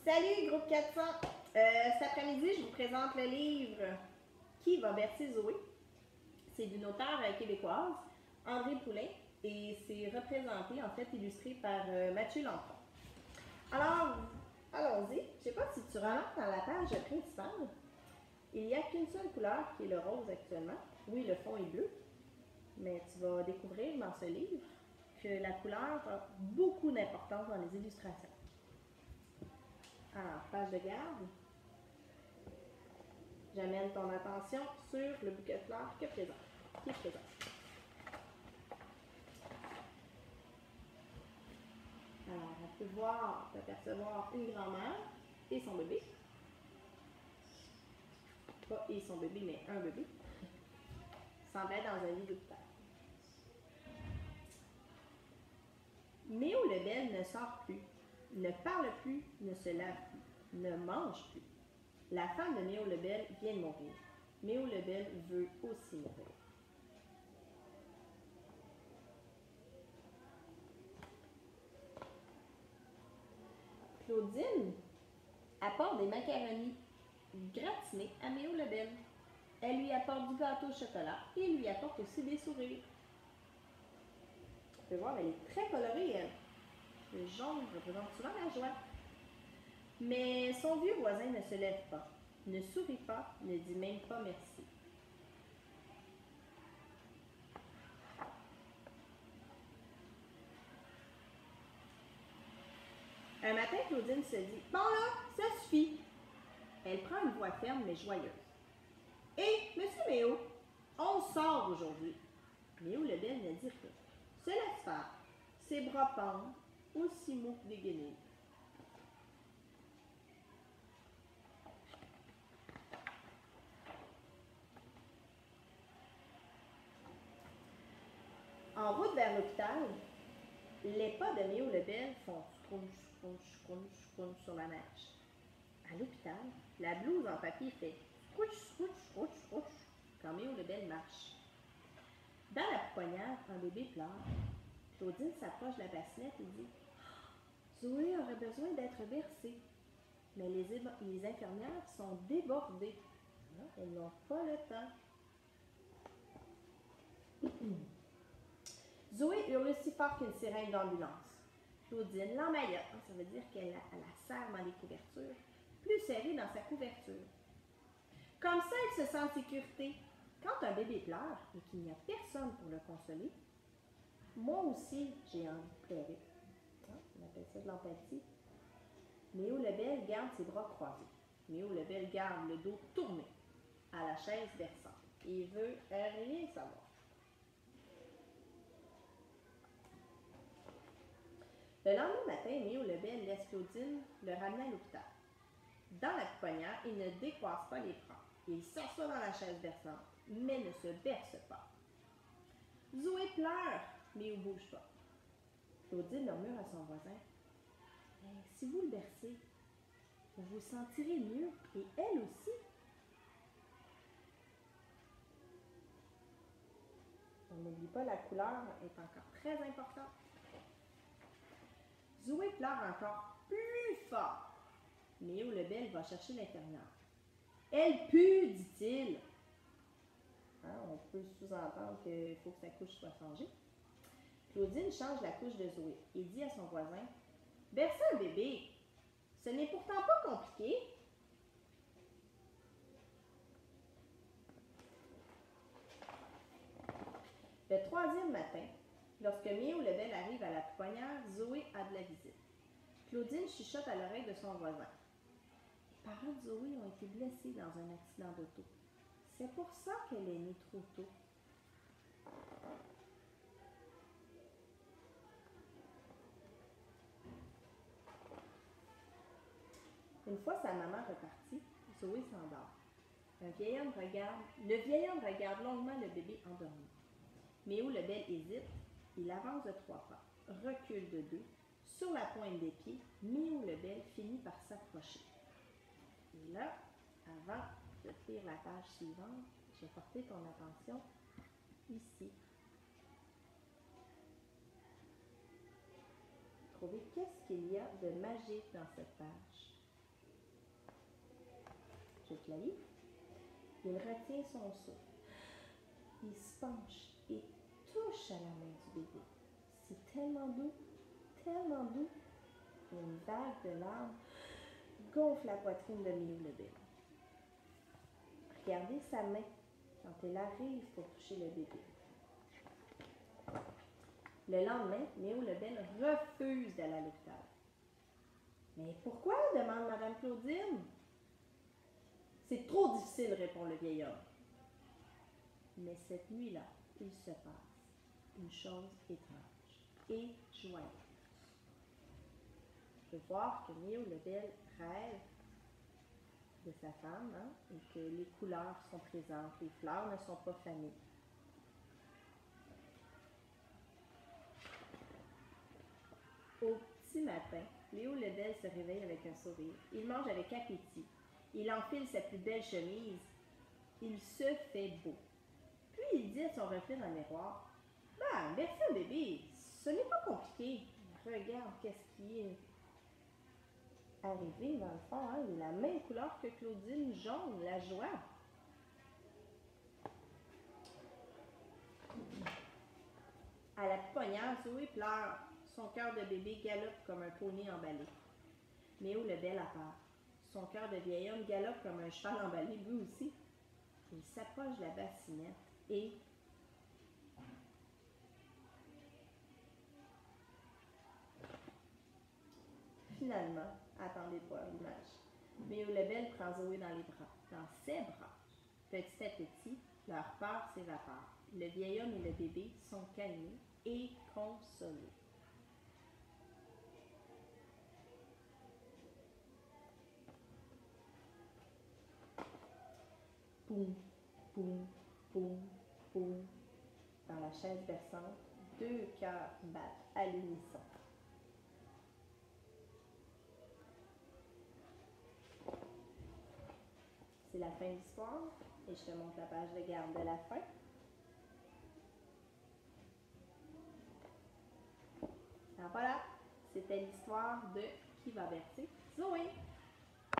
Salut, groupe 400! Cet après-midi, je vous présente le livre Qui va bercer Zoé? C'est d'une auteure québécoise, André Poulain, et c'est représenté, en fait, illustré par Mathieu Lampron. Alors, allons-y. Je ne sais pas si tu remarques dans la page principale, il n'y a qu'une seule couleur qui est le rose actuellement. Oui, le fond est bleu, mais tu vas découvrir dans ce livre que la couleur a beaucoup d'importance dans les illustrations. Alors, page de garde. J'amène ton attention sur le bouquet de fleurs qui est présent. Alors, on peut voir, apercevoir une grand-mère et son bébé. Pas et son bébé, mais un bébé. Semble être dans un lit d'hôpital. Méo Lebel ne sort plus, ne parle plus, ne se lave plus, ne mange plus. La femme de Méo Lebel vient de mourir. Méo Lebel veut aussi mourir. Claudine apporte des macaronis gratinés à Méo Lebel. Elle lui apporte du gâteau au chocolat et lui apporte aussi des sourires. Vous pouvez voir, elle est très colorée, elle. Le jaune représente souvent la joie. Mais son vieux voisin ne se lève pas, ne sourit pas, ne dit même pas merci. Un matin, Claudine se dit « Bon là, ça suffit !» Elle prend une voix ferme mais joyeuse. « Hé, monsieur Méo, on sort aujourd'hui. » Méo Lebel ne dit rien. Se laisse faire. Ses bras pendent, aussi mous que des guenilles. En route vers l'hôpital, les pas de Méo Lebel font scrunch sur la neige. À l'hôpital, la blouse en papier fait scrouch quand Méo Lebel marche. Dans la pouponnière, un bébé pleure. Claudine s'approche de la bassinette et dit « Zoé aurait besoin d'être bercée. » Mais les infirmières sont débordées. Elles n'ont pas le temps. Zoé hurle si fort qu'une sirène d'ambulance. Claudine l'emmaillote, ça veut dire qu'elle la serre dans les couvertures, plus serrée dans sa couverture. Comme ça, elle se sent en sécurité. Quand un bébé pleure et qu'il n'y a personne pour le consoler, moi aussi, j'ai envie de pleurer. On appelle ça de l'empathie. Méo Lebel garde ses bras croisés. Méo Lebel garde le dos tourné à la chaise berçante. Il veut rien savoir. Le lendemain matin, Méo Lebel laisse Claudine le ramener à l'hôpital. Dans la pouponnière, il ne décroise pas les bras. Il s'assoit dans la chaise berçante, mais ne se berce pas. Zoé pleure, mais ne bouge pas. Claudine murmure à son voisin « Si vous le bercez, vous vous sentirez mieux, et elle aussi. » On n'oublie pas, la couleur est encore très importante. Zoé pleure encore plus fort. Méo Lebel va chercher l'infirmière. « Elle pue, dit-il. » On peut sous-entendre qu'il faut que sa couche soit changée. Claudine change la couche de Zoé et dit à son voisin « Bercer un bébé, ce n'est pourtant pas compliqué. » Le troisième matin, lorsque Méo Lebel arrive à la pouponnière, Zoé a de la visite. Claudine chuchote à l'oreille de son voisin. Les parents de Zoé ont été blessés dans un accident d'auto. C'est pour ça qu'elle est née trop tôt. Une fois sa maman repartie, Zoé s'endort. Le vieil homme regarde longuement le bébé endormi. Méo Lebel hésite, il avance de 3 pas, recule de 2. Sur la pointe des pieds, Méo Lebel finit par s'approcher. Et là, avant de lire la page suivante, je vais porter ton attention ici. Trouvez qu'est-ce qu'il y a de magique dans cette page. toute la vie. Il retient son souffle. Il se penche et touche à la main du bébé. C'est tellement doux, une vague de larmes gonfle la poitrine de Miou le bébé. Regardez sa main quand elle arrive pour toucher le bébé. Le lendemain, Miou le bel refuse d'aller à l'hôpital. Mais pourquoi? Demande Madame Claudine. C'est trop difficile, répond le vieil homme. Mais cette nuit-là, il se passe une chose étrange et joyeuse. Je peux voir que Miou le bel rêve de sa femme, hein, et que les couleurs sont présentes, les fleurs ne sont pas fanées. Au petit matin, Léo Lebel se réveille avec un sourire. Il mange avec appétit. Il enfile sa plus belle chemise. Il se fait beau. Puis il dit à son reflet dans le miroir, « Ben, bercer un bébé, ce n'est pas compliqué. Regarde qu'est-ce qui est arrivé dans le fond. Hein? Il a la même couleur que Claudine, jaune, la joie. » À la pouponnière, Zoé pleure. Son cœur de bébé galope comme un poney emballé. Méo le bel a peur. Son cœur de vieil homme galope comme un cheval emballé, lui aussi. Il s'approche de la bassinette et finalement, attendez pas l'image, Méo le bel prend Zoé dans les bras, dans ses bras. Petit à petit, leur peur s'évapore. Le vieil homme et le bébé sont calmés et consolés. Poum, poum, poum, poum. Dans la chaise berçante, 2 cœurs battent à l'unisson. C'est la fin de l'histoire et je te montre la page de garde de la fin. Alors voilà, c'était l'histoire de Qui va bercer Zoé.